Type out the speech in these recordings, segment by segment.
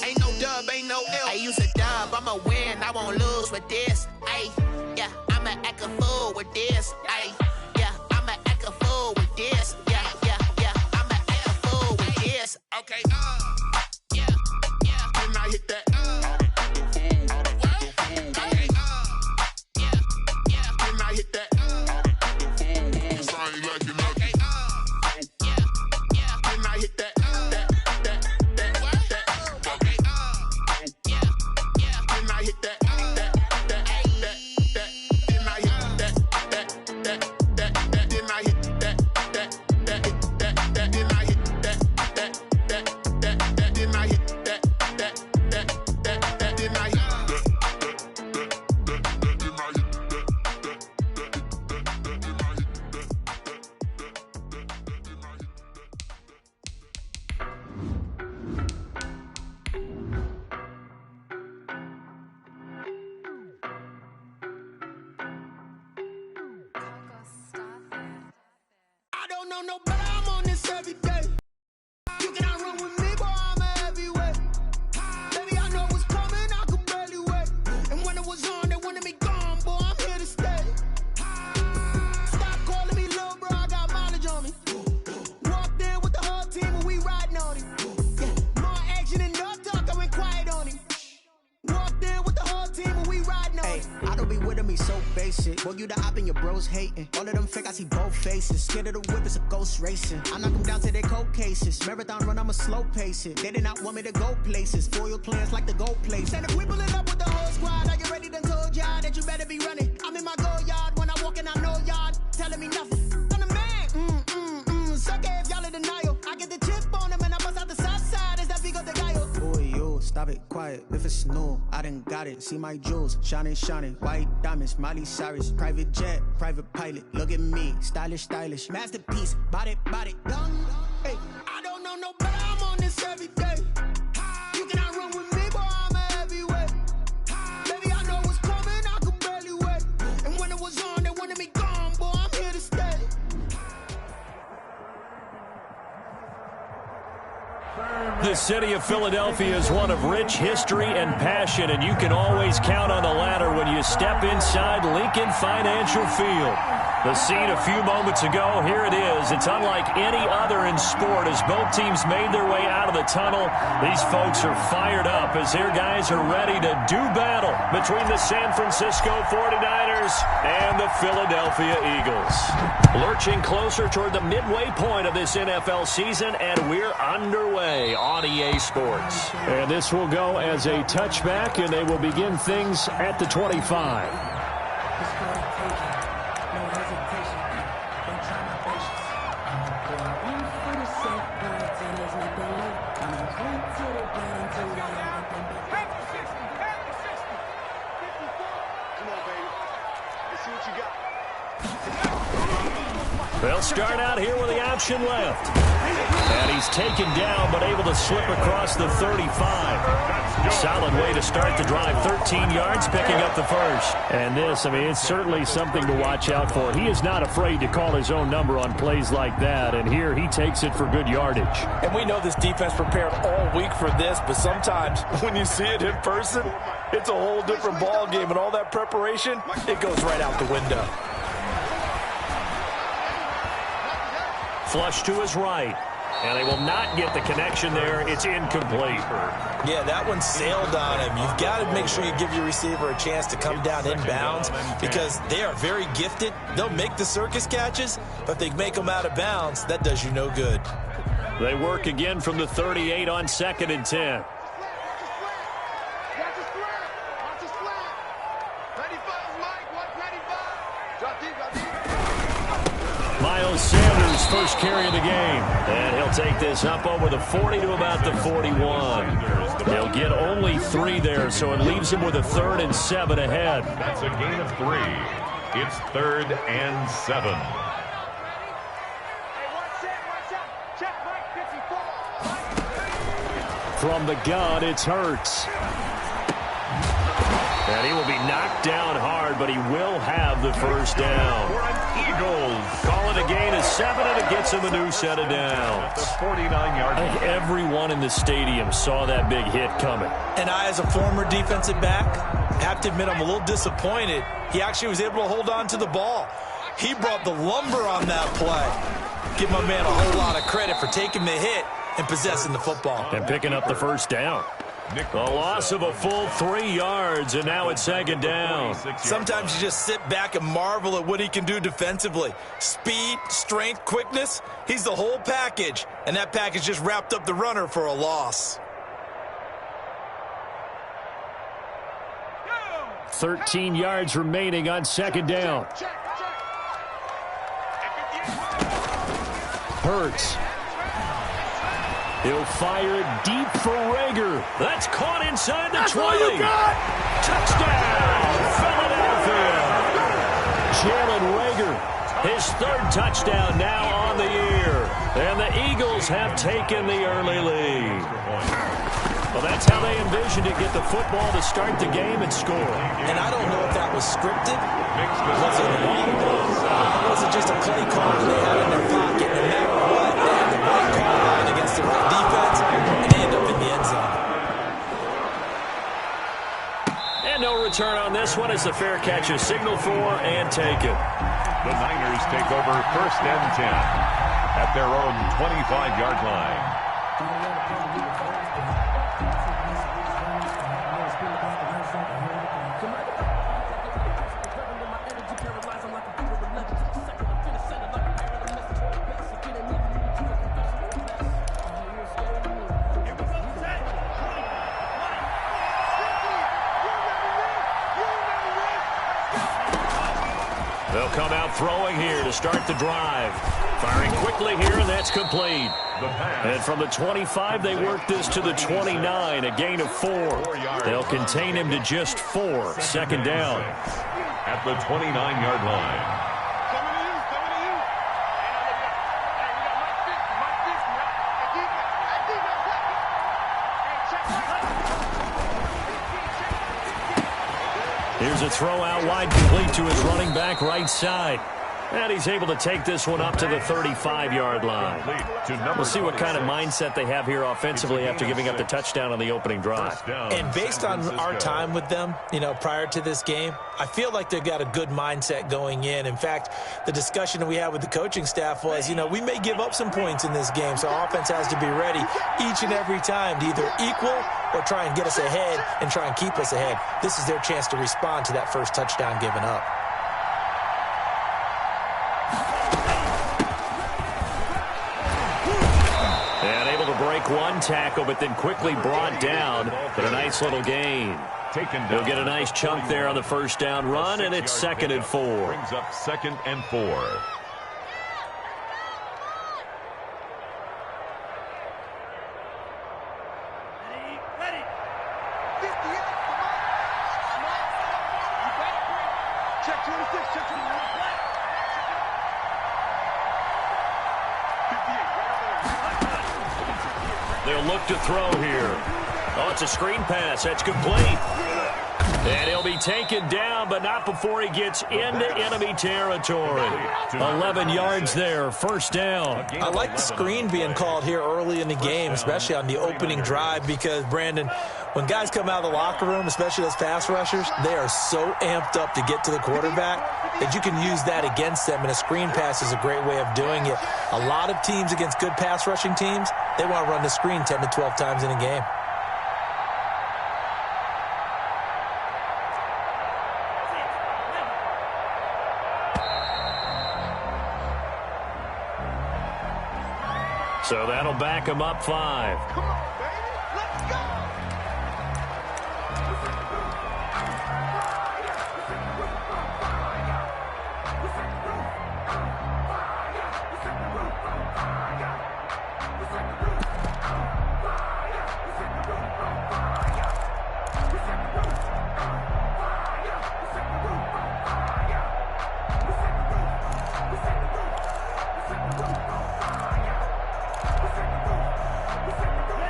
Ain't no dub, ain't no L. I use a dub, I'ma win, I won't lose with this. Ay, yeah, I'ma act a fool with this. Ay, yeah, I'ma act a fool with this. Yeah, I'ma act a fool with this. Okay, yeah, and I hit that. No, but I'm on this every day. You cannot run with me, boy, I'm a heavyweight. Baby, I know what's coming, I could barely wait. And when it was on, they wanted me gone, boy, I'm here to stay. Stop calling me little bro, I got mileage on me. Walked in with the whole team and we riding on him. Yeah, more action and no talk, I went quiet on him. Walked in with the whole team and we riding on him. I don't be with him, he's so basic. Boy, you the op and your bros hating. All of them fake, I see both faces. Scared of the whip, it's a ghost racing. I knock them down to their cold cases. Marathon run, I'ma slow pace it. They did not want me to go places. Foil plans like the gold place. And if we pulling up with the whole squad, I get ready to told y'all that you better be running. I'm in my go yard when I walk in, I know y'all telling me nothing. I'm the man, suck it if y'all in denial. I get the chip on them and I bust out the south side. Is that Vigo de Gallo? Boy, yo, stop it, quiet. If it's new, I done got it. See my jewels, shining, white diamonds, Miley Cyrus, private jet, private pilot. Look at me, stylish, masterpiece, body, done. Hey, I don't know no better, I'm on this every day. You cannot run with me, boy, I'm a heavyweight. Baby, I know what's coming, I could barely wait. And when it was on, they wanted me gone, boy, I'm here to stay. The city of Philadelphia is one of rich history and passion, and you can always count on the ladder when you step inside Lincoln Financial Field. The scene a few moments ago, here it is. It's unlike any other in sport as both teams made their way out of the tunnel. These folks are fired up as their guys are ready to do battle between the San Francisco 49ers and the Philadelphia Eagles. Lurching closer toward the midway point of this NFL season, and we're underway on EA Sports. And this will go as a touchback, and they will begin things at the 25. They'll start out here with the option left. And he's taken down, but able to slip across the 35. Solid way to start the drive. 13 yards, picking up the first. And this, I mean, it's certainly something to watch out for. He is not afraid to call his own number on plays like that. And here he takes it for good yardage. And we know this defense prepared all week for this, but sometimes when you see it in person, it's a whole different ball game. And all that preparation, it goes right out the window. Flush to his right. And they will not get the connection there. It's incomplete. Yeah, that one sailed on him. You've got to make sure you give your receiver a chance to come down inbounds because they are very gifted. They'll make the circus catches, but if they make them out of bounds, that does you no good. They work again from the 38 on 2nd and 10. Miles Sanders, first carry of the game. And he'll take this up over the 40 to about the 41. They'll get only 3 there, so it leaves him with a 3rd and 7 ahead. That's a gain of 3. It's 3rd and 7. From the gun, it's Hurts. And he will be knocked down hard, but he will have the first down. Eagles. Call it a gain of 7, and it gets him a new set of downs. The 49-yard I think everyone in the stadium saw that big hit coming. And I, as a former defensive back, have to admit I'm a little disappointed. He actually was able to hold on to the ball. He brought the lumber on that play. Give my man a whole lot of credit for taking the hit and possessing the football. And picking up the first down. A loss of a full 3 yards, and now it's second down. Sometimes you just sit back and marvel at what he can do defensively. Speed, strength, quickness, he's the whole package. And that package just wrapped up the runner for a loss. 13 yards remaining on second down. Hurts. He'll fire deep for Rager. That's caught inside the 20. Touchdown, Philadelphia. Jalen Rager, his 3rd touchdown now on the year. And the Eagles have taken the early lead. Well, that's how they envisioned it, get the football to start the game and score. And I don't know if that was scripted. Was it audible? Or was it just a play call that they had in their pocket? No matter what, they had the right call line against the right defense, and they end up in the end zone. And no return on this one as the fair catch is signaled for and taken. The Niners take over 1st and 10 at their own 25-yard line. They'll come out throwing here to start the drive. Firing quickly here, and that's complete. And from the 25, they work this to the 29, a gain of 4. They'll contain him to just 4. Second down. At the 29-yard line. Here's a throw out wide, complete to his running back right side. And he's able to take this one up to the 35-yard line. We'll see what kind of mindset they have here offensively after giving up the touchdown on the opening drive. And based on our time with them, prior to this game, I feel like they've got a good mindset going in. In fact, the discussion that we had with the coaching staff was, we may give up some points in this game, so our offense has to be ready each and every time to either equal or try and get us ahead and try and keep us ahead. This is their chance to respond to that first touchdown given up. Break one tackle, but then quickly brought down. But a nice little gain. He'll get a nice chunk there on the first down run, and it's 2nd and 4. Brings up 2nd and 4. They'll look to throw here. Oh, it's a screen pass. That's complete. And he'll be taken down, but not before he gets into enemy territory. 11 yards there, first down. I like the screen being called here early in the game, especially on the opening drive, because, Brandon, when guys come out of the locker room, especially those pass rushers, they are so amped up to get to the quarterback that you can use that against them, and a screen pass is a great way of doing it. A lot of teams against good pass rushing teams, they want to run the screen 10 to 12 times in a game. So that'll back him up 5. Come on, baby. Let's go.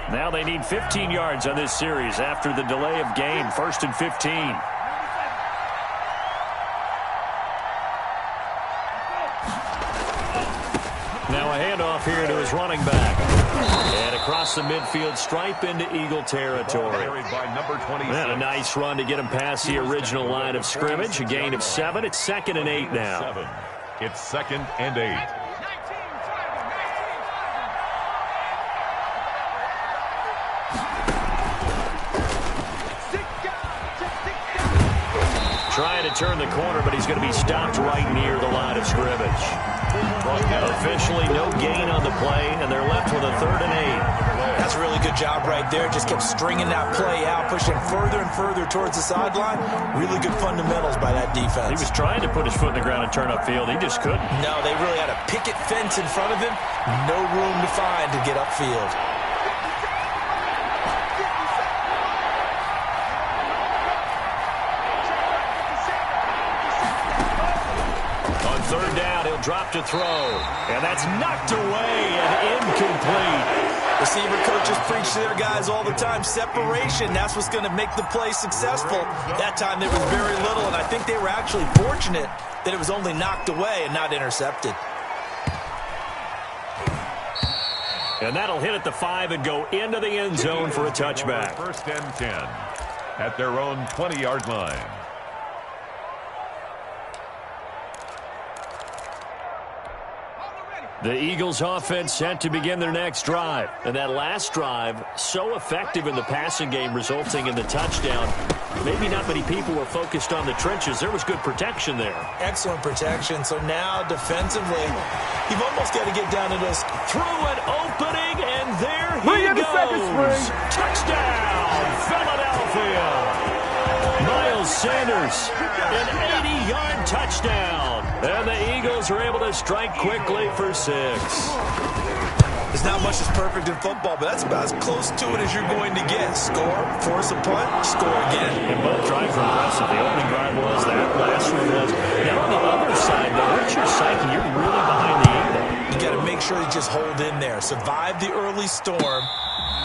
Now they need 15 yards on this series after the delay of game. 1st and 15. handoff here to his running back. And across the midfield stripe into Eagle territory. And a nice run to get him past the original line of scrimmage. A gain of 7. It's 2nd and 8 now. It's 2nd and 8. Trying to turn the corner, but he's going to be stopped right near the line of scrimmage. Officially no gain on the play, and they're left with a 3rd and 8. That's a really good job right there. Just kept stringing that play out, pushing further and further towards the sideline. Really good fundamentals by that defense. He was trying to put his foot in the ground and turn upfield. He just couldn't. No, they really had a picket fence in front of him. No room to find to get upfield. Third down, he'll drop to throw. And that's knocked away and incomplete. Receiver coaches preach to their guys all the time. Separation, that's what's going to make the play successful. That time there was very little, and I think they were actually fortunate that it was only knocked away and not intercepted. And that'll hit at the 5 and go into the end zone for a touchback. 1st and 10 at their own 20-yard line. The Eagles offense set to begin their next drive. And that last drive, so effective in the passing game, resulting in the touchdown. Maybe not many people were focused on the trenches. There was good protection there. Excellent protection. So now defensively, you've almost got to get down to this. Through an opening, and there he goes. Touchdown, Philadelphia. Miles Sanders, an 80-yard touchdown. And the Eagles are able to strike quickly for 6. There's not much that's perfect in football, but that's about as close to it as you're going to get. Score, force a punt, score again. And both drives were impressive. The opening drive was, that last one was. Now on the other side, though, what's your psyche? You're really behind the 8 ball. You got to make sure you just hold in there. Survive the early storm.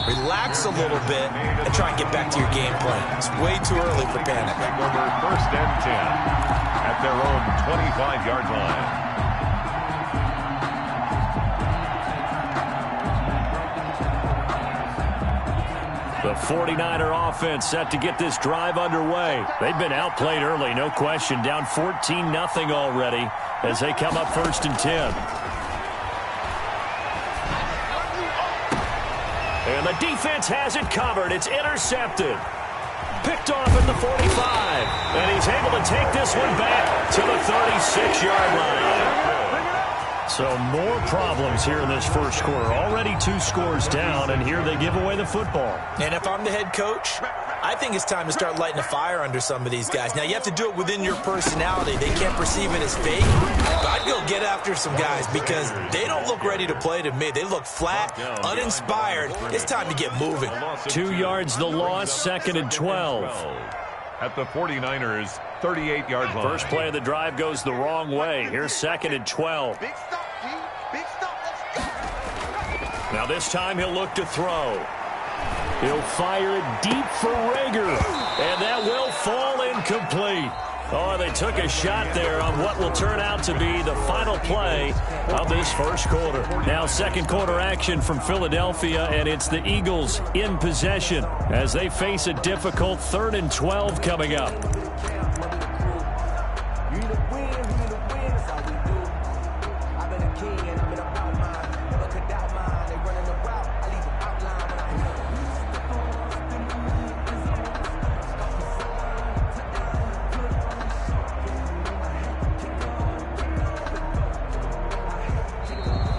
Relax a little bit and try and get back to your game plan. It's way too early for panic. Over 1st and 10 at their own 25-yard line. The 49er offense set to get this drive underway. They've been outplayed early, no question. Down 14-0 already as they come up 1st and 10. And the defense has it covered. It's intercepted. Picked off at the 45. And he's able to take this one back to the 36-yard line. So more problems here in this first quarter. Already 2 scores down, and here they give away the football. And if I'm the head coach, I think it's time to start lighting a fire under some of these guys. Now, you have to do it within your personality. They can't perceive it as fake. But I'd go get after some guys because they don't look ready to play to me. They look flat, uninspired. It's time to get moving. 2 yards the loss, 2nd and 12. At the 49ers, 38-yard line. First play of the drive goes the wrong way. Here's 2nd and 12. Now this time he'll look to throw. He'll fire it deep for Rager. And that will fall incomplete. Oh, they took a shot there on what will turn out to be the final play of this first quarter. Now second quarter action from Philadelphia, and it's the Eagles in possession as they face a difficult 3rd and 12 coming up.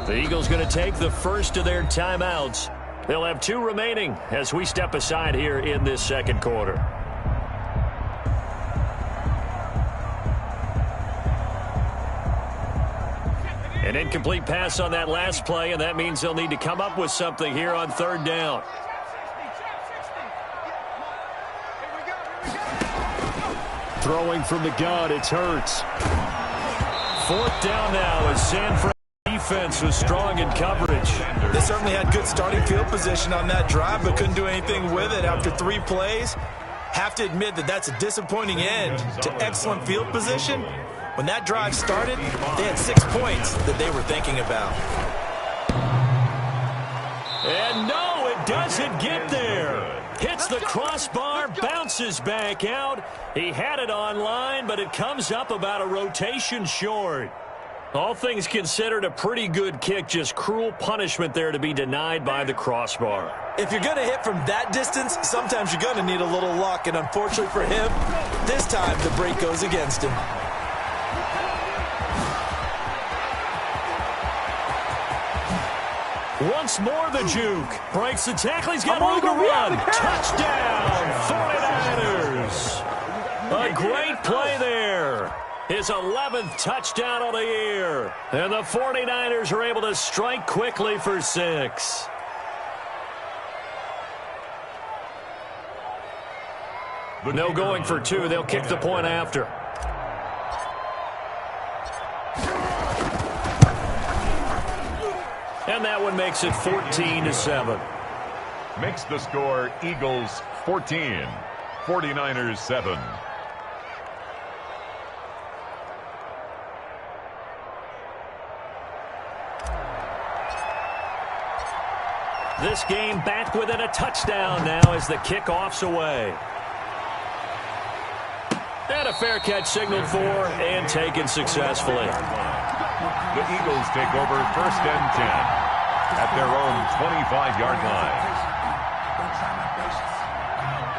The Eagles going to take the first of their timeouts. They'll have 2 remaining as we step aside here in this second quarter. An incomplete pass on that last play, and that means they'll need to come up with something here on 3rd down. Throwing from the gun, it's Hurts. 4th down now as San Fran defense was strong in coverage. They certainly had good starting field position on that drive, but couldn't do anything with it after 3 plays. Have to admit that that's a disappointing end to excellent field position. When that drive started, they had 6 points that they were thinking about. doesn't get there. Hits the crossbar, bounces back out. He had it on line, but it comes up about a rotation short. All things considered, a pretty good kick. Just cruel punishment there to be denied by the crossbar. If you're going to hit from that distance, sometimes you're going to need a little luck. And unfortunately for him, this time the break goes against him. Once more the juke. Breaks the tackle. He's got room to run. Touchdown, 49ers. A great play there. His 11th touchdown of the year. And the 49ers are able to strike quickly for 6. No going for 2. They'll kick the point after. And that one makes it 14-7. Makes the score Eagles 14, 49ers 7. This game back within a touchdown now as the kickoff's away. And a fair catch signaled for and taken successfully. The Eagles take over 1st and 10 at their own 25-yard line.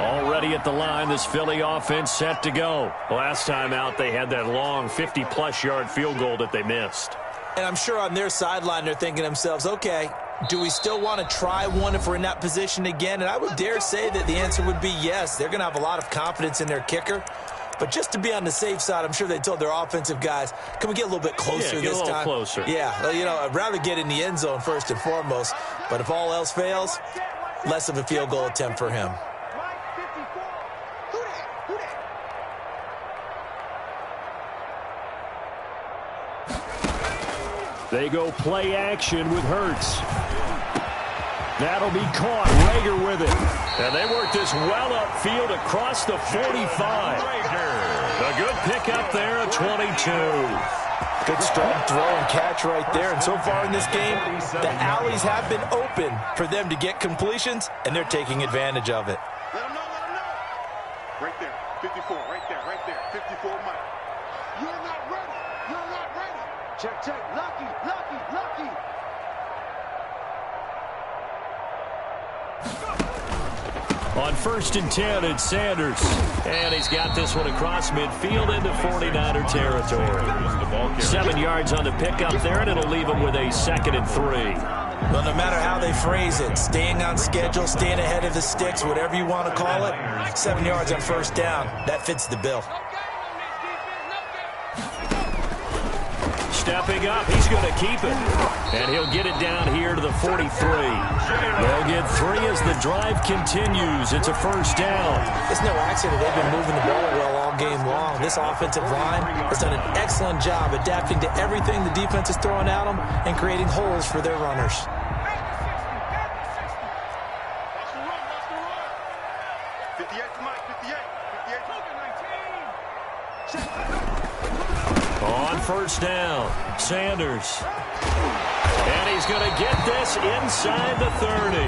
Already at the line, this Philly offense set to go. Last time out, they had that long 50-plus yard field goal that they missed. And I'm sure on their sideline they're thinking to themselves, okay, do we still want to try one if we're in that position again? And I would dare say that the answer would be yes. They're going to have a lot of confidence in their kicker. But just to be on the safe side, I'm sure they told their offensive guys, can we get a little bit closer this time? Get a little closer. Yeah, well, you know, I'd rather get in the end zone first and foremost. But if all else fails, less of a field goal attempt for him. They go play action with Hurts. That'll be caught. Rager with it. And they work this well upfield across the 45. A good pickup there at 22. Good strong throw and catch right there. And so far in this game, the alleys have been open for them to get completions, and they're taking advantage of it. Let them know, let them know. Right there, 54, right there, 54 Mike. You're not ready, you're not ready. Check, lucky. On 1st and 10, it's Sanders. And he's got this one across midfield into 49er territory. 7 yards on the pickup there, and it'll leave him with a 2nd and 3. Well, no matter how they phrase it, staying on schedule, staying ahead of the sticks, whatever you want to call it, 7 yards on 1st down, that fits the bill. Stepping up, he's going to keep it. And he'll get it down here to the 43. They'll get 3 as the drive continues. It's a 1st down. It's no accident they've been moving the ball well all game long. This offensive line has done an excellent job adapting to everything the defense is throwing at them and creating holes for their runners. On 1st down, Sanders. And he's going to get this inside the 30.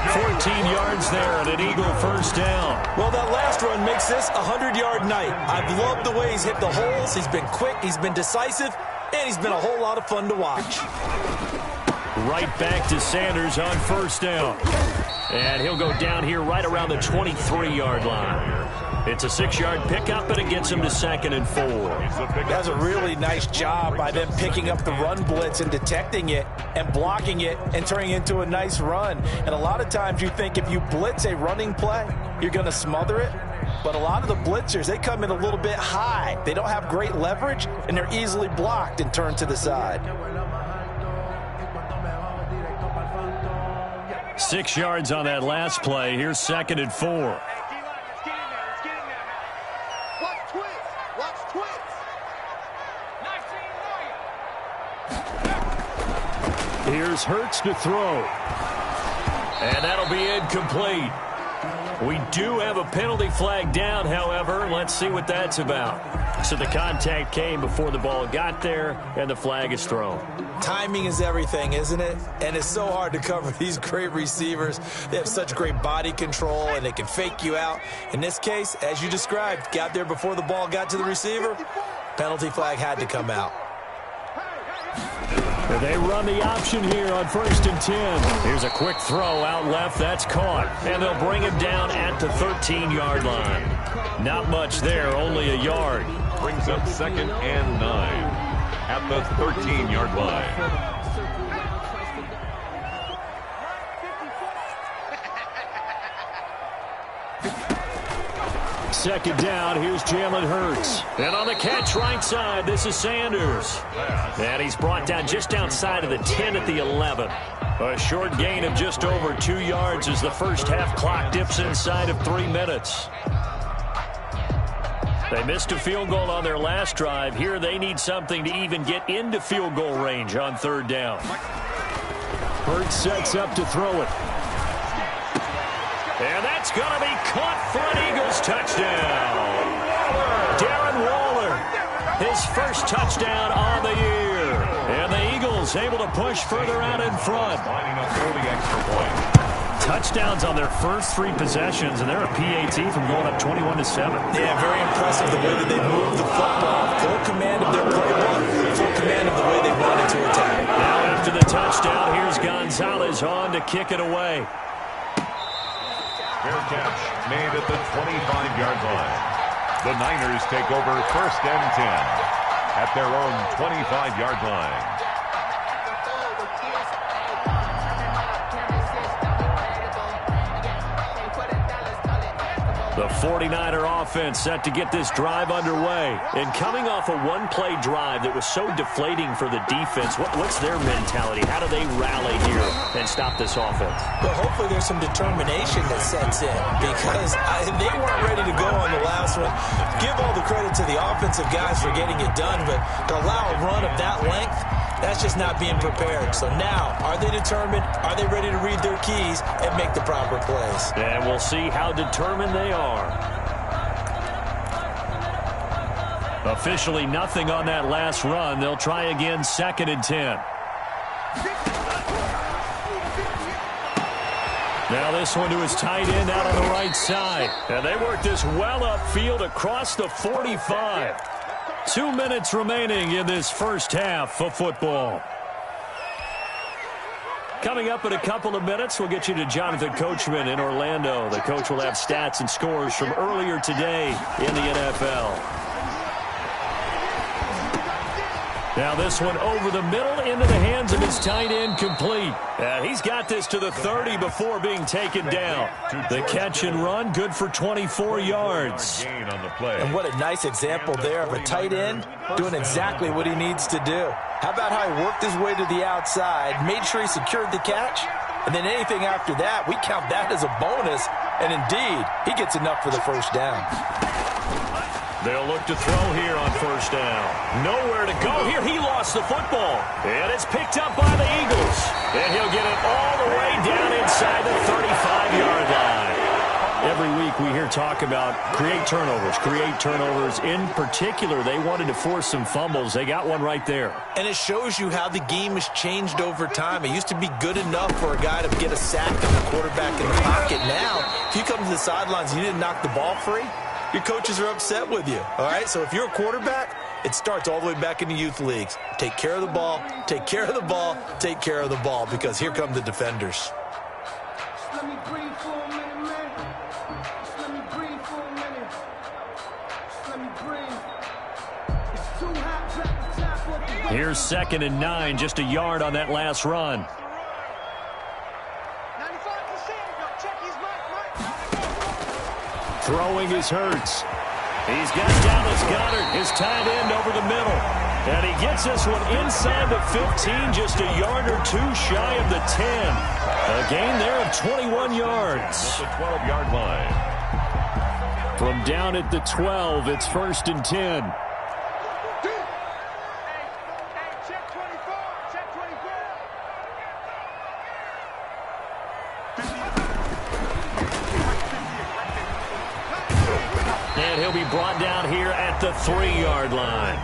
14 yards there and an Eagle 1st down. Well, that last run makes this a 100-yard night. I've loved the way he's hit the holes. He's been quick, he's been decisive, and he's been a whole lot of fun to watch. Right back to Sanders on 1st down. And he'll go down here right around the 23-yard line. It's a 6-yard pickup, and it gets him to 2nd and 4. That's a really nice job by them picking up the run blitz and detecting it and blocking it and turning it into a nice run. And a lot of times you think if you blitz a running play, you're going to smother it. But a lot of the blitzers, they come in a little bit high. They don't have great leverage, and they're easily blocked and turned to the side. 6 yards on that last play. Here's 2nd and 4. Here's Hurts to throw. And that'll be incomplete. We do have a penalty flag down, however. Let's see what that's about. So the contact came before the ball got there, and the flag is thrown. Timing is everything, isn't it? And it's so hard to cover these great receivers. They have such great body control, and they can fake you out. In this case, as you described, got there before the ball got to the receiver. Penalty flag had to come out. They run the option here on 1st and 10. Here's a quick throw out left. That's caught. And they'll bring him down at the 13-yard line. Not much there, only a yard. Brings up 2nd and 9 at the 13-yard line. Second down, here's Jalen Hurts. And on the catch right side, this is Sanders. And he's brought down just outside of the 10 at the 11. A short gain of just over 2 yards as the first half clock dips inside of 3 minutes. They missed a field goal on their last drive. Here they need something to even get into field goal range on 3rd down. Hurts sets up to throw it. And that's going to be caught for an Eagles touchdown. Darren Waller, his first touchdown on the year. And the Eagles able to push further out in front. Lining up for the extra point. Touchdowns on their first 3 possessions, and they're a PAT from going up 21-7. Yeah, very impressive the way that they moved the football. Full command of their playbook, full command of the way they wanted to attack. Now after the touchdown, here's Gonzalez on to kick it away. Fair catch made at the 25-yard line. The Niners take over 1st and 10 at their own 25-yard line. The 49er offense set to get this drive underway. And coming off a one-play drive that was so deflating for the defense, what's their mentality? How do they rally here and stop this offense? Well, hopefully there's some determination that sets in because they weren't ready to go on the last one. Give all the credit to the offensive guys for getting it done, but to allow a run of that length, that's just not being prepared. So now, are they determined? Are they ready to read their keys and make the proper plays? And we'll see how determined they are. Officially nothing on that last run. They'll try again 2nd and 10. Now this one to his tight end out on the right side. And they work this well upfield across the 45. 2 minutes remaining in this first half of football. Coming up in a couple of minutes, we'll get you to Jonathan Coachman in Orlando. The coach will have stats and scores from earlier today in the NFL. Now this one over the middle into the hands of his tight end complete. And he's got this to the 30 before being taken down. The catch and run good for 24 yards. And what a nice example there of a tight end doing exactly what he needs to do. How about how he worked his way to the outside, made sure he secured the catch, and then anything after that, we count that as a bonus. And indeed, he gets enough for the first down. They'll look to throw here on 1st down. Nowhere to go here. He lost the football. And it's picked up by the Eagles. And he'll get it all the way down inside the 35-yard line. Every week we hear talk about create turnovers. In particular, they wanted to force some fumbles. They got one right there. And it shows you how the game has changed over time. It used to be good enough for a guy to get a sack and the quarterback in the pocket. Now, if you come to the sidelines and you didn't knock the ball free, your coaches are upset with you, all right? So if you're a quarterback, it starts all the way back in the youth leagues. Take care of the ball, take care of the ball, take care of the ball, because here come the defenders. Let me breathe for a minute, man. Just let me breathe for a minute. Just let me breathe. It's too hot, drop the top of the Here's 2nd and 9, just a yard on that last run. Throwing his Hurts. He's got Dallas Goedert, his tight end, over the middle. And he gets this one inside the 15, just a yard or two shy of the 10. A gain there of 21 yards. The 12-yard line. From down at the 12, it's 1st and 10. And he'll be brought down here at the 3-yard line.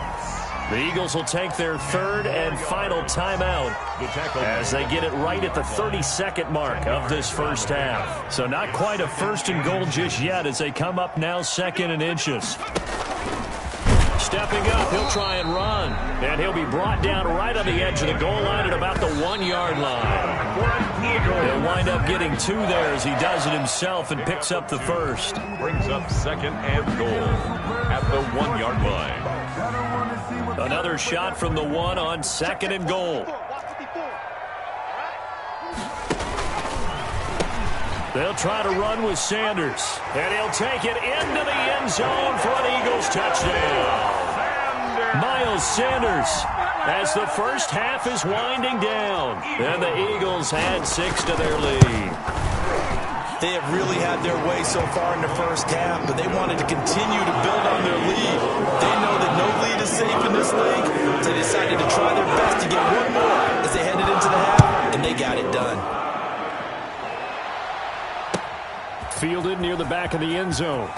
The Eagles will take their third and final timeout as they get it right at the 32nd mark of this first half. So not quite a first and goal just yet as they come up now 2nd and inches. Stepping up, he'll try and run. And he'll be brought down right on the edge of the goal line at about the 1-yard line. He'll wind up getting 2 there as he does it himself and picks up the first. Brings up 2nd and goal at the 1-yard line. Another shot from the 1 on 2nd and goal. They'll try to run with Sanders. And he'll take it into the end zone for an Eagles touchdown. Miles Sanders as the first half is winding down. And the Eagles add 6 to their lead. They have really had their way so far in the first half, but they wanted to continue to build on their lead. They know that no lead is safe in this league, so they decided to try their best to get one more as they headed into the half, and they got it done. Fielded near the back of the end zone.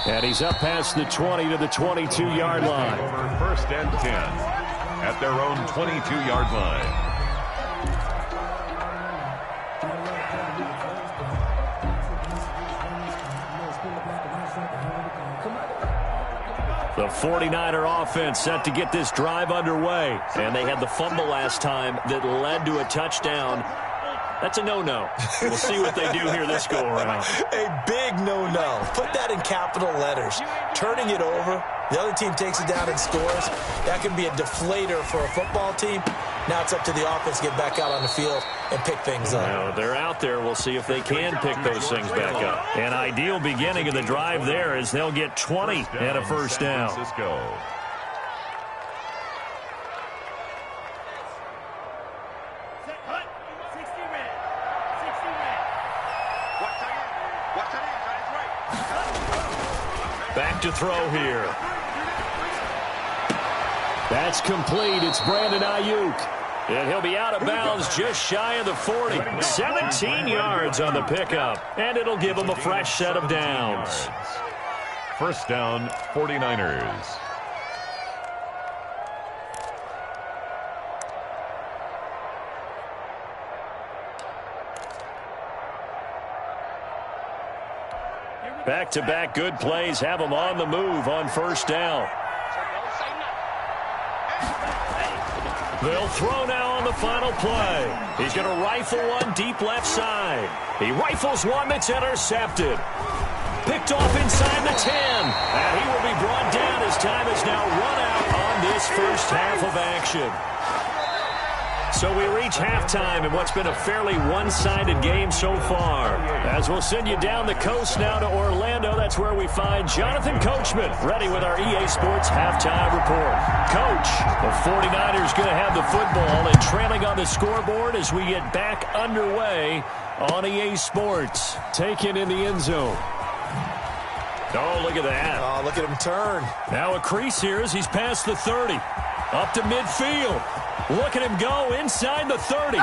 And he's up past the 20 to the 22-yard line. Over 1st and 10 at their own 22-yard line. The 49er offense set to get this drive underway. And they had the fumble last time that led to a touchdown. That's a no-no. We'll see what they do here this go-around. A big no-no. Put that in capital letters. Turning it over, the other team takes it down and scores. That can be a deflator for a football team. Now it's up to the offense to get back out on the field and pick things up. Well, they're out there. We'll see if they can pick those things back up. An ideal beginning of the drive there is they'll get 20 and a first down. Back to throw here. That's complete. It's Brandon Ayuk. And he'll be out of bounds just shy of the 40. 17 yards on the pickup. And it'll give him a fresh set of downs. First down, 49ers. Back-to-back good plays have them on the move on first down. They'll throw now on the final play. He's going to rifle one deep left side. He rifles one that's intercepted. Picked off inside the 10. And he will be brought down as time is now run out on this first half of action. So we reach halftime in what's been a fairly one-sided game so far. As we'll send you down the coast now to Orlando, that's where we find Jonathan Coachman ready with our EA Sports halftime report. Coach, the 49ers going to have the football and trailing on the scoreboard as we get back underway on EA Sports. Taken in the end zone. Oh, look at that. Oh, look at him turn. Now a crease here as he's past the 30. Up to midfield. Look at him go inside the 30.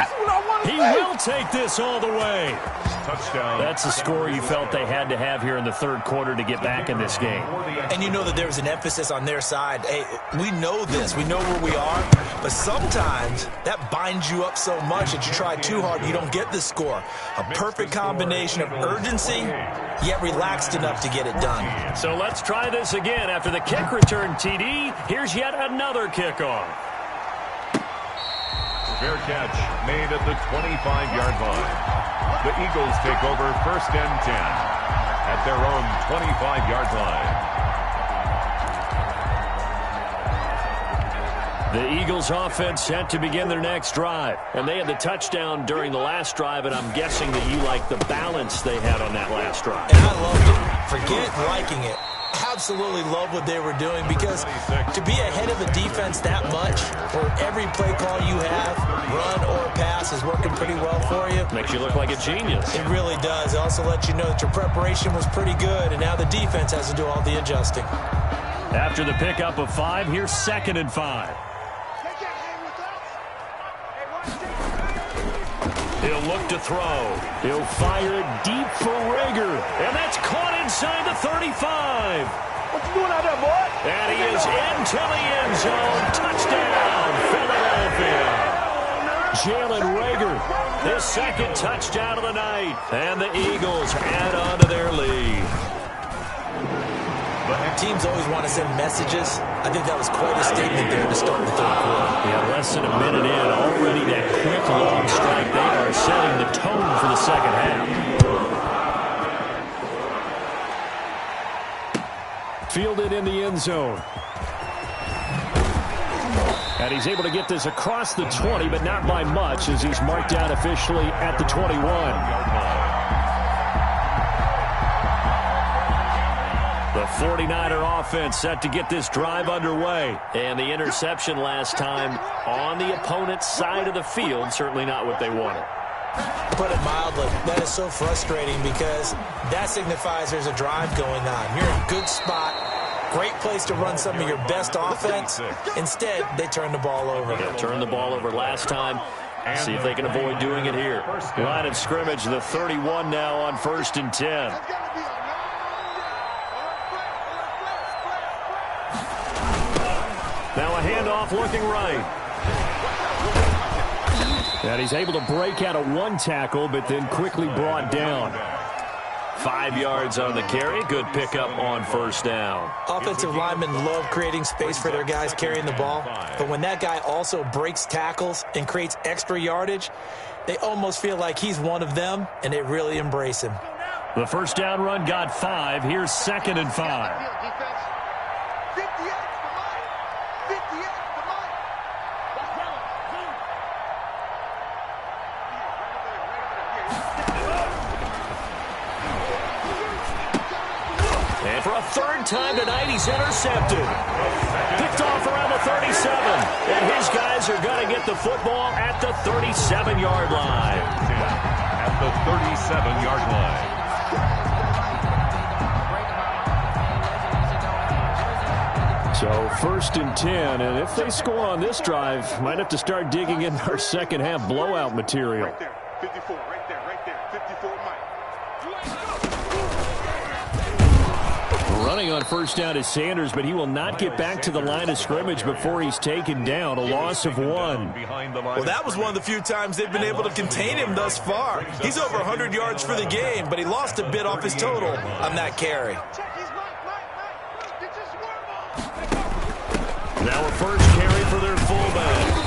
He will take this all the way. Touchdown. That's the score you felt they had to have here in the third quarter to get back in this game. And you know that there was an emphasis on their side. Hey, we know this. We know where we are. But sometimes that binds you up so much that you try too hard, you don't get the score. A perfect combination of urgency, yet relaxed enough to get it done. So let's try this again. After the kick return, TD, here's yet another kickoff. Fair catch made at the 25-yard line. The Eagles take over first and 10 at their own 25-yard line. The Eagles offense set to begin their next drive. And they had the touchdown during the last drive, and I'm guessing that you like the balance they had on that last drive. And I loved it. Forget liking it. Absolutely love what they were doing, because to be ahead of a defense that much, where every play call you have, run or pass, is working pretty well for you. Makes you look like a genius. It really does. It also lets you know that your preparation was pretty good, and now the defense has to do all the adjusting. After the pickup of 5, here's 2nd and 5. He'll look to throw. He'll fire it deep for Rager. And that's caught inside the 35. What you doing out there, boy? And he is into the end zone. Touchdown, Philadelphia. Jalen Rager, his second touchdown of the night. And the Eagles add on to their lead. Teams always want to send messages. I think that was quite a statement there to start the third quarter. Yeah, less than a minute in, already that quick long strike. They are setting the tone for the second half. Fielded in the end zone. And he's able to get this across the 20, but not by much, as he's marked down officially at the 21. The 49er offense set to get this drive underway. And the interception last time on the opponent's side of the field, certainly not what they wanted. Put it mildly, that is so frustrating because that signifies there's a drive going on. You're in a good spot, great place to run some of your best offense. Instead, they turn the ball over. They turned the ball over last time. See if they can avoid doing it here. Line of scrimmage, the 31 now on 1st and 10. Now a handoff looking right. And he's able to break out of one tackle, but then quickly brought down. 5 yards on the carry. Good pickup on 1st down. Offensive linemen love creating space for their guys carrying the ball. But when that guy also breaks tackles and creates extra yardage, they almost feel like he's one of them, and they really embrace him. The 1st down run got 5. Here's 2nd and 5. And for a 3rd time tonight, he's intercepted. Picked off around the 37. And his guys are going to get the football at the 37-yard line. At the 37-yard line. So 1st and 10, and if they score on this drive, might have to start digging in our second half blowout material. Right there, 54, right there, 54, Mike. Running on 1st down is Sanders, but he will not get back to the line of scrimmage before he's taken down. A loss of 1. Well, that was one of the few times they've been able to contain him thus far. He's over 100 yards for the game, but he lost a bit off his total on that carry. Now a 1st carry for their fullback.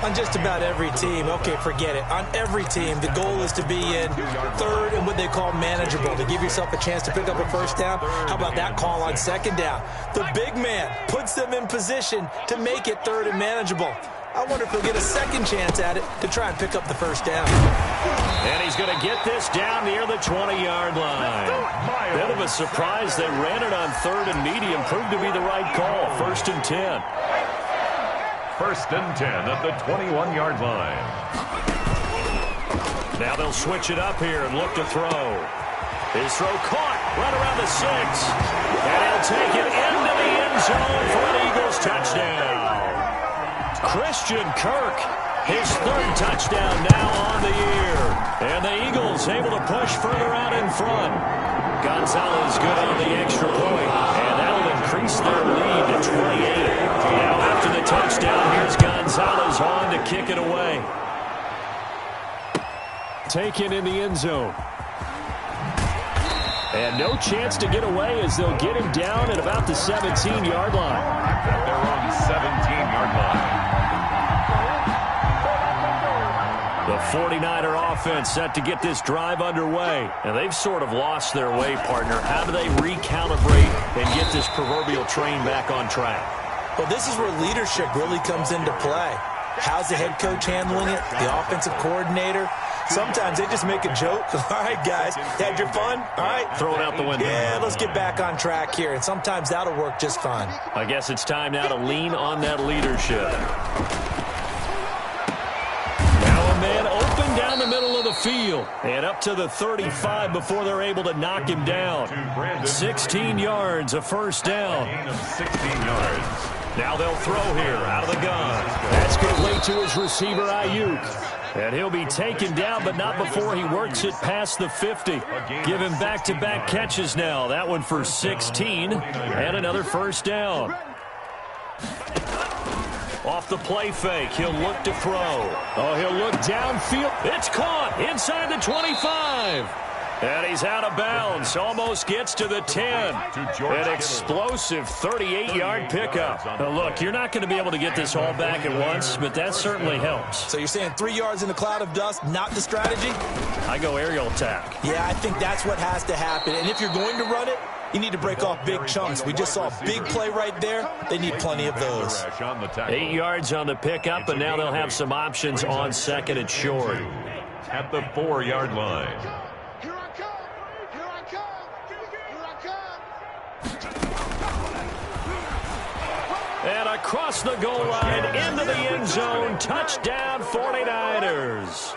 On just about every team, okay, forget it. On every team, the goal is to be in 3rd and what they call manageable, to give yourself a chance to pick up a 1st down. How about that call on 2nd down? The big man puts them in position to make it 3rd and manageable. I wonder if he'll get a second chance at it to try and pick up the 1st down. And he's going to get this down near the 20-yard line. Bit of a surprise. They ran it on 3rd and medium. Proved to be the right call. 1st and 10. 1st and 10 at the 21-yard line. Now they'll switch it up here and look to throw. His throw caught right around the 6. And he'll take it into the end zone for an Eagles touchdown. Christian Kirk, his 3rd touchdown now on the year. And the Eagles able to push further out in front. Gonzalez good on the extra point. And that'll increase their lead to 28. Now after the touchdown, here's Gonzalez on to kick it away. Taken in the end zone. And no chance to get away as they'll get him down at about the 17-yard line. At their own 17-yard line. The 49er offense set to get this drive underway. And they've sort of lost their way, partner. How do they recalibrate and get this proverbial train back on track? Well, this is where leadership really comes into play. How's the head coach handling it? The offensive coordinator? Sometimes they just make a joke. All right, guys, had your fun? All right. Throw it out the window. Yeah, let's get back on track here. And sometimes that'll work just fine. I guess it's time now to lean on that leadership. Now a man open down the middle of the field. And up to the 35 before they're able to knock him down. 16 yards, a 1st down. Gain of 16 yards. Now they'll throw here out of the gun. That's complete to his receiver, Ayuk. And he'll be taken down, but not before he works it past the 50. Give him back-to-back catches now. That one for 16 and another first down. Off the play fake, he'll look to throw. Oh, he'll look downfield. It's caught inside the 25. And he's out of bounds. Almost gets to the 10. An explosive 38-yard pickup. Now, look, you're not going to be able to get this all back at once, but that certainly helps. So you're saying 3 yards in a cloud of dust, not the strategy? I go aerial attack. Yeah, I think that's what has to happen. And if you're going to run it, you need to break off big chunks. We just saw a big play right there. They need plenty of those. 8 yards on the pickup, and now they'll have some options on second and short. At the 4-yard line. Here I come. Here I come. Here I come. And across the goal line, into the end zone, touchdown 49ers.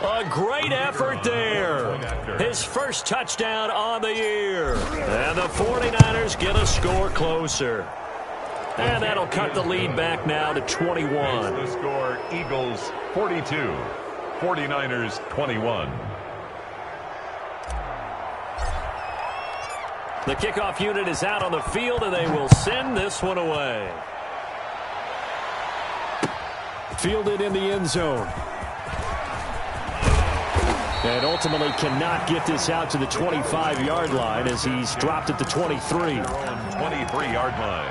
A great effort there. His first touchdown on the year. And the 49ers get a score closer. And that'll cut the lead back now to 21. The score, Eagles 42, 49ers 21. The kickoff unit is out on the field, and they will send this one away. Fielded in the end zone. And ultimately cannot get this out to the 25-yard line as he's dropped at the 23. 23-yard line.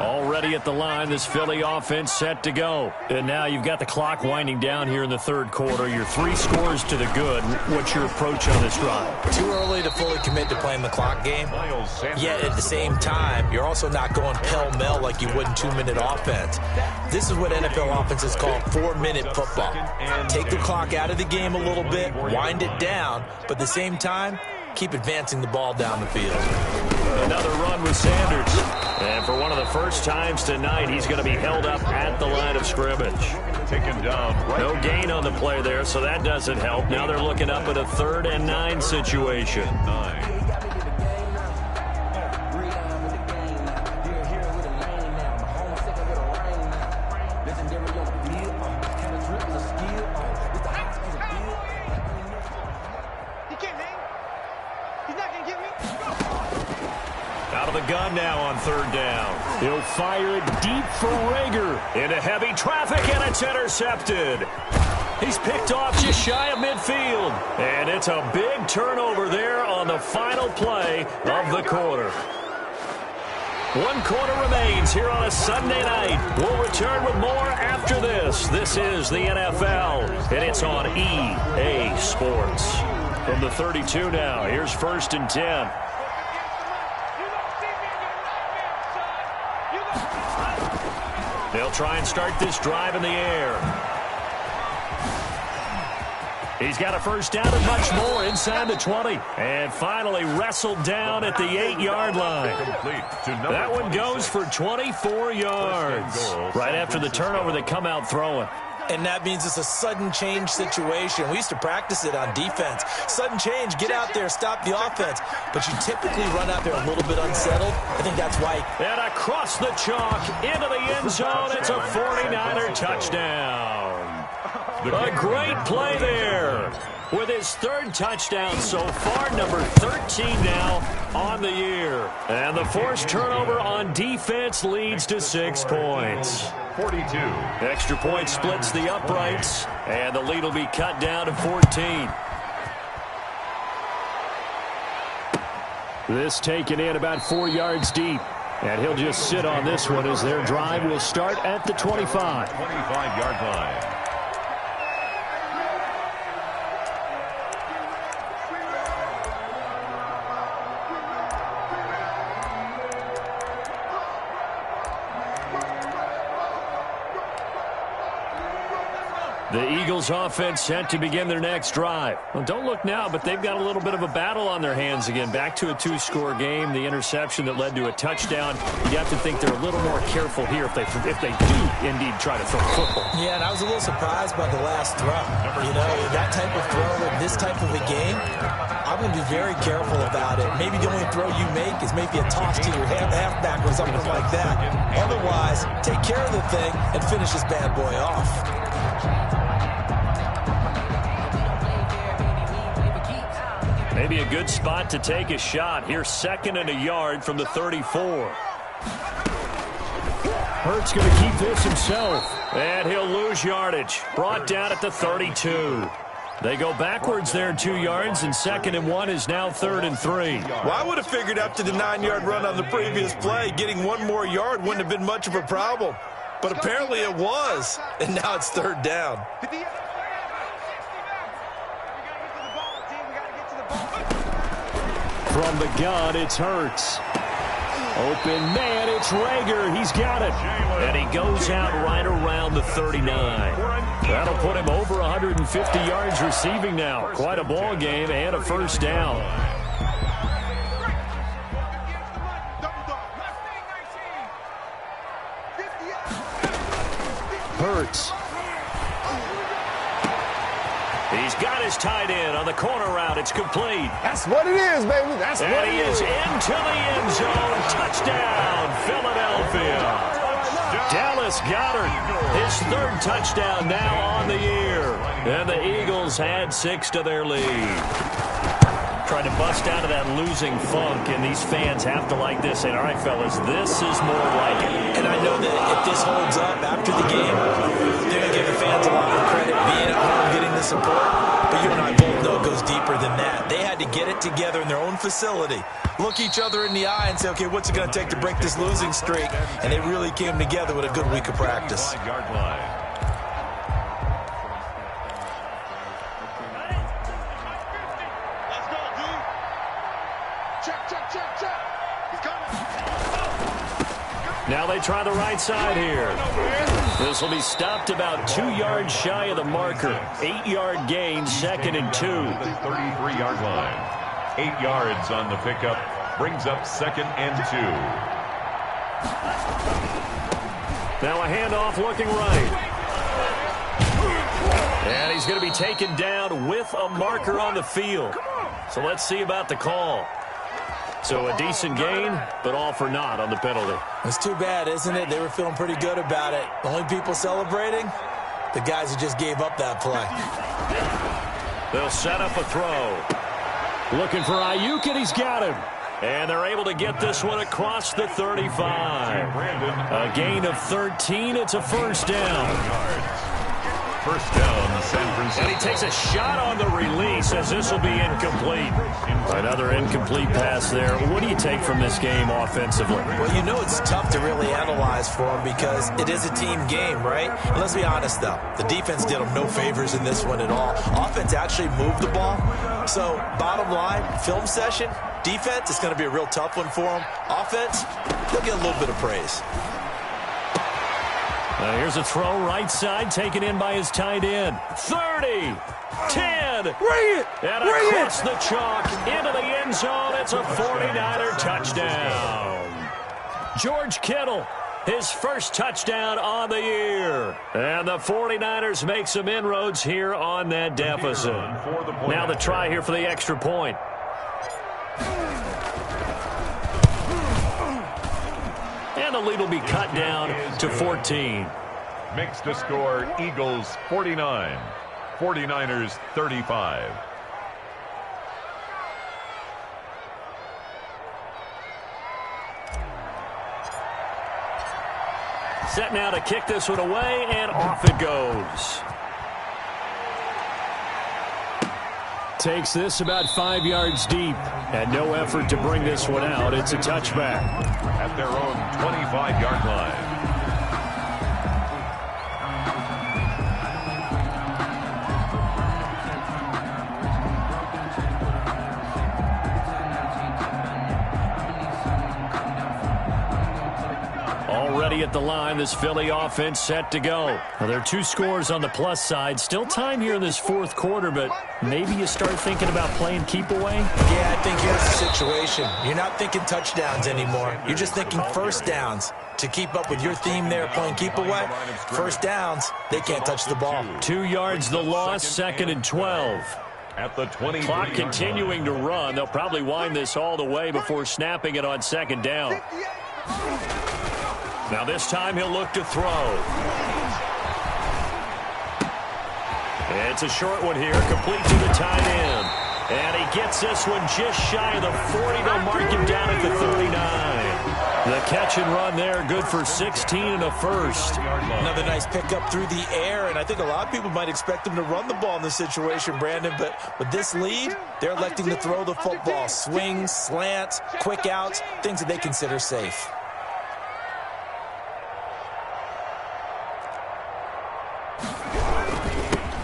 Already at the line, this Philly offense set to go. And now you've got the clock winding down here in the third quarter. You're 3 scores to the good. What's your approach on this drive? Too early to fully commit to playing the clock game. Yet at the same time, you're also not going pell-mell like you would in 2-minute offense. This is what NFL offenses call 4-minute football. Take the clock out of the game a little bit, wind it down, but at the same time, keep advancing the ball down the field. Another run with Sanders. And for one of the first times tonight, he's going to be held up at the line of scrimmage. Taken down. No gain on the play there, so that doesn't help. Now they're looking up at a 3rd and 9 situation. 9. Gun now on 3rd down. He'll fire it deep for Rager. Into heavy traffic, and it's intercepted. He's picked off just shy of midfield. And it's a big turnover there on the final play of the quarter. 1 quarter remains here on a Sunday night. We'll return with more after this. This is the NFL, and it's on EA Sports. From the 32 now, here's 1st and 10. They'll try and start this drive in the air. He's got a first down and much more inside the 20. And finally wrestled down at the 8-yard line. That one goes for 24 yards. Right after the turnover, they come out throwing. And that means it's a sudden change situation. We used to practice it on defense. Sudden change, get out there, stop the offense. But you typically run out there a little bit unsettled. I think that's why. And across the chalk, into the end zone, it's a 49er touchdown. A great play there. With his 3rd touchdown so far, number 13 now on the year. And the forced turnover on defense leads to 6 points. 42. Extra point splits the uprights, and the lead will be cut down to 14. This taken in about 4 yards deep. And he'll just sit on this one as their drive will start at the 25. 25-yard line. The Eagles offense set to begin their next drive. Well, don't look now, but they've got a little bit of a battle on their hands again. Back to a 2-score game. The interception that led to a touchdown. You'd have to think they're a little more careful here if they do indeed try to throw the football. Yeah, and I was a little surprised by the last throw. You know, that type of throw in this type of a game, I'm going to be very careful about it. Maybe the only throw you make is maybe a toss to your halfback or something like that. Otherwise, take care of the thing and finish this bad boy off. Maybe a good spot to take a shot. Here's 2nd and a yard from the 34. Hurts going to keep this himself. And he'll lose yardage. Brought down at the 32. They go backwards there 2 yards, and 2nd and 1 is now 3rd and 3. Well, I would have figured after the 9-yard run on the previous play, getting 1 more yard wouldn't have been much of a problem. But apparently it was, and now it's 3rd down. From the gun, it's Hurts. Open man, it's Rager. He's got it. And he goes out right around the 39. That'll put him over 150 yards receiving now. Quite a ball game and a 1st down. Hurts. He's got his tight end on the corner route. It's complete. That's what it is, baby. That's what it is. And he is into the end zone. Touchdown, Philadelphia. Dallas Goedert, his 3rd touchdown now on the year. And the Eagles add 6 to their lead. Trying to bust out of that losing funk, and these fans have to like this. And all right, fellas, this is more like it. And I know that if this holds up after the game, they're going to give the fans a lot of credit being at home, getting the support. But you and I both know it goes deeper than that. They had to get it together in their own facility, look each other in the eye and say, okay, what's it going to take to break this losing streak? And they really came together with a good week of practice. Now they try the right side here. This will be stopped about 2 yards shy of the marker. 8-yard gain, 2nd and 2. 33-yard line. 8 yards on the pickup. Brings up 2nd and 2. Now a handoff looking right. And he's going to be taken down with a marker on the field. So let's see about the call. So a decent gain, but all for naught on the penalty. It's too bad, isn't it? They were feeling pretty good about it. The only people celebrating, the guys who just gave up that play. They'll set up a throw. Looking for Ayuk, and he's got him. And they're able to get this one across the 35. A gain of 13. It's a 1st down. 1st down, San Francisco. And he takes a shot on the release as this will be incomplete. Another incomplete pass there. What do you take from this game offensively? Well, you know it's tough to really analyze for them because it is a team game, right? And let's be honest, though. The defense did them no favors in this one at all. Offense actually moved the ball. So, bottom line, film session, defense is going to be a real tough one for them. Offense, they'll get a little bit of praise. Here's a throw right side taken in by his tight end. 30, 10, Bring it! and across the chalk into the end zone. It's a 49er touchdown. George Kittle, his 1st touchdown on the year. And the 49ers make some inroads here on that deficit. Now the try here for the extra point. And the lead will be cut down to 14. Makes the score Eagles 49, 49ers 35. Set now to kick this one away, and off it goes. Takes this about 5 yards deep, and no effort to bring this one out. It's a touchback. At their own 25-yard line. ready at the line. This Philly offense set to go. Now, there are 2 scores on the plus side. Still time here in this fourth quarter, but maybe you start thinking about playing keep away? Yeah, I think here's the situation. You're not thinking touchdowns anymore. You're just thinking first downs. To keep up with your theme there, playing keep away, first downs, they can't touch the ball. 2 yards the loss, 2nd and 12. At the 20. Clock continuing to run. They'll probably wind this all the way before snapping it on 2nd down. Now this time he'll look to throw. It's a short one here, complete to the tight end. And he gets this one just shy of the 40. They'll mark him down at the 39. The catch and run there, good for 16 and a first. Another nice pickup through the air, and I think a lot of people might expect him to run the ball in this situation, Brandon, but with this lead, they're electing to throw the football. Swings, slants, quick outs, things that they consider safe.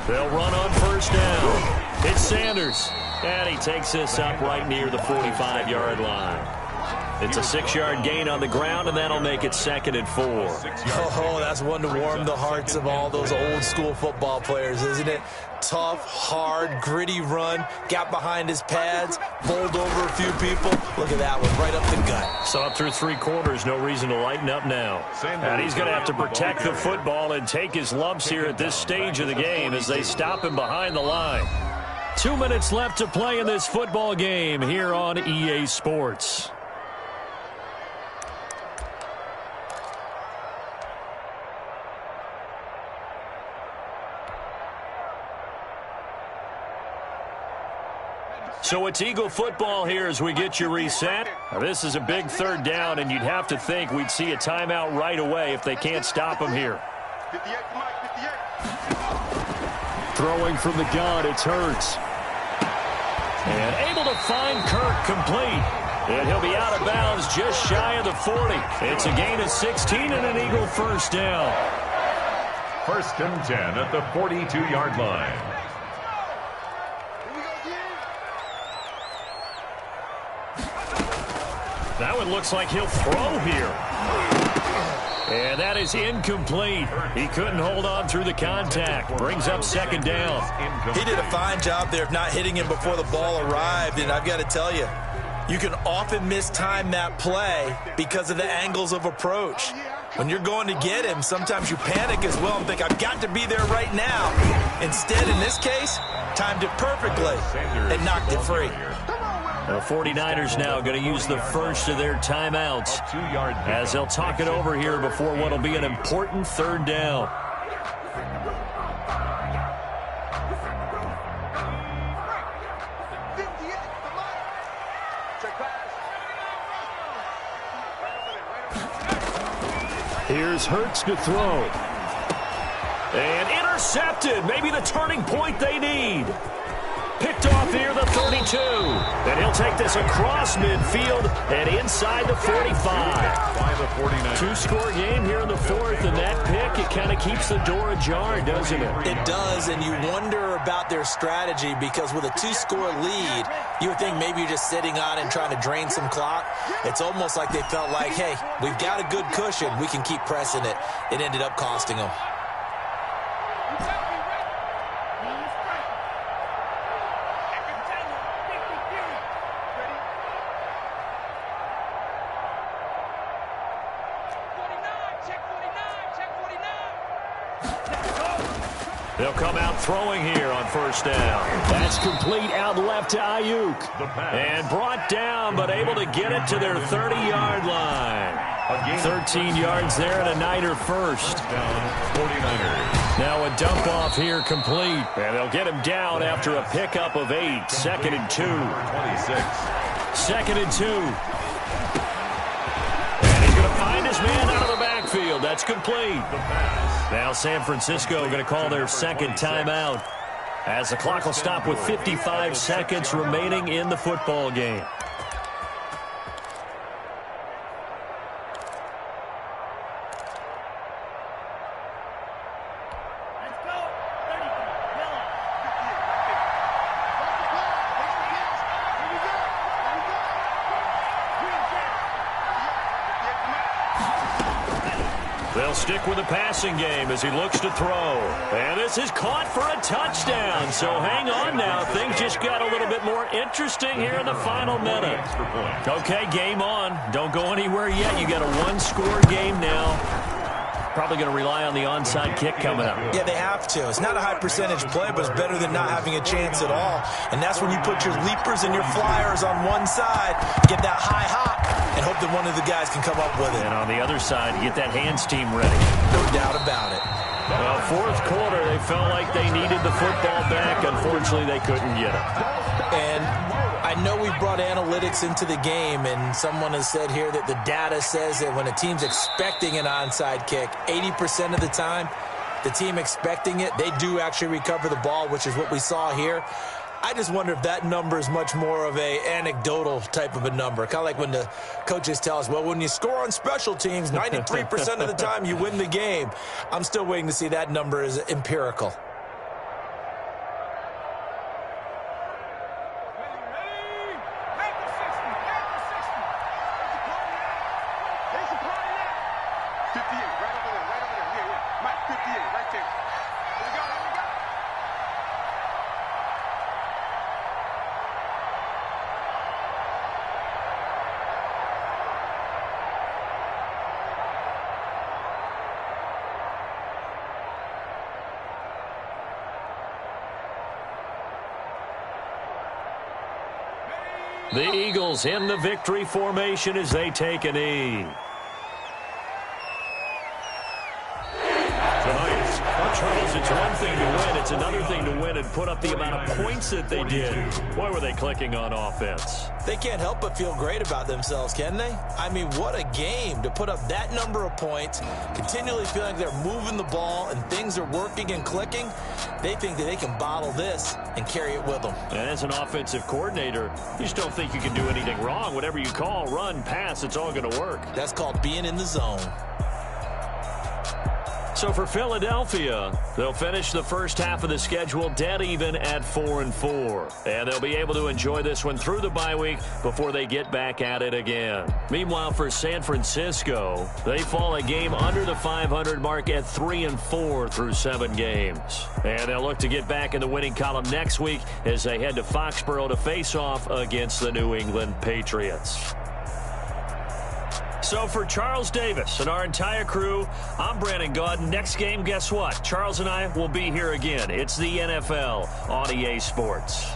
They'll run on first down. It's Sanders, and he takes this up right near the 45-yard line. It's a 6-yard gain on the ground, and that'll make it 2nd and 4. Oh, that's one to warm the hearts of all those old-school football players, isn't it? Tough, hard, gritty run, got behind his pads, bowled over a few people. Look at that one, right up the gut. So up through 3 quarters, no reason to lighten up now. And he's going to have to protect the football and take his lumps here at this stage of the game as they stop him behind the line. 2 minutes left to play in this football game here on EA Sports. So it's Eagle football here as we get you reset. Now, this is a big 3rd down, and you'd have to think we'd see a timeout right away if they can't stop him here. 58, Mike, 58. Throwing from the gun, it's Hurts. And able to find Kirk complete. And he'll be out of bounds just shy of the 40. It's a gain of 16 and an Eagle first down. 1st and 10 at the 42-yard line. That one looks like he'll throw here. And that is incomplete. He couldn't hold on through the contact. Brings up 2nd down. He did a fine job there of not hitting him before the ball arrived, and I've got to tell you, you can often mistime that play because of the angles of approach. When you're going to get him, sometimes you panic as well and think, I've got to be there right now. Instead, in this case, timed it perfectly and knocked it free. The 49ers now going to use the first of their timeouts as they'll talk it over here before what will be an important 3rd down. Here's Hurts to throw. And intercepted. Maybe the turning point they need. Picked off near the 32. And he'll take this across midfield and inside the 45. 2-score game here in the 4th, and that pick, it kind of keeps the door ajar, doesn't it? It does, and you wonder about their strategy because with a 2-score lead, you would think maybe you're just sitting on and trying to drain some clock. It's almost like they felt like, hey, we've got a good cushion. We can keep pressing it. It ended up costing them. They'll come out throwing here on first down. That's complete out left to Ayuk. And brought down, but able to get it to their 30-yard line. 13 yards there and a Niner first. Now a dump off here complete. And they'll get him down after a pickup of 8. 2nd and 2. 2nd and 2. And he's going to find his man out of the backfield. That's complete. Now San Francisco going to call their 2nd timeout as the clock will stop with 55 seconds remaining in the football game. They'll stick with the passing game as he looks to throw. And this is caught for a touchdown. So hang on now. Things just got a little bit more interesting here in the final minute. Okay, game on. Don't go anywhere yet. You got a one-score game now. Probably going to rely on the onside kick coming up. Yeah, they have to. It's not a high percentage play, but it's better than not having a chance at all. And that's when you put your leapers and your flyers on one side, get that high hop, and hope that one of the guys can come up with it. And on the other side, get that hands team ready. No doubt about it. Well, fourth quarter, they felt like they needed the football back. Unfortunately, they couldn't get it. And I know we brought analytics into the game, and someone has said here that the data says that when a team's expecting an onside kick, 80% of the time, the team expecting it, they do actually recover the ball, which is what we saw here. I just wonder if that number is much more of a anecdotal type of a number. Kind of like when the coaches tell us, well, when you score on special teams, 93% of the time you win the game. I'm still waiting to see that number is empirical. The Eagles in the victory formation as they take a knee. Charles, it's one thing to win. It's another thing to win and put up the amount of points that they did. Boy, were they clicking on offense. They can't help but feel great about themselves, can they? I mean, what a game to put up that number of points, continually feeling like they're moving the ball and things are working and clicking. They think that they can bottle this and carry it with them. And as an offensive coordinator, you just don't think you can do anything wrong. Whatever you call, run, pass, it's all going to work. That's called being in the zone. So for Philadelphia, they'll finish the first half of the schedule dead even at 4-4. And they'll be able to enjoy this one through the bye week before they get back at it again. Meanwhile, for San Francisco, they fall a game under the 500 mark at 3-4 through 7 games. And they'll look to get back in the winning column next week as they head to Foxborough to face off against the New England Patriots. So for Charles Davis and our entire crew, I'm Brandon Gaudin. Next game, guess what? Charles and I will be here again. It's the NFL on EA Sports.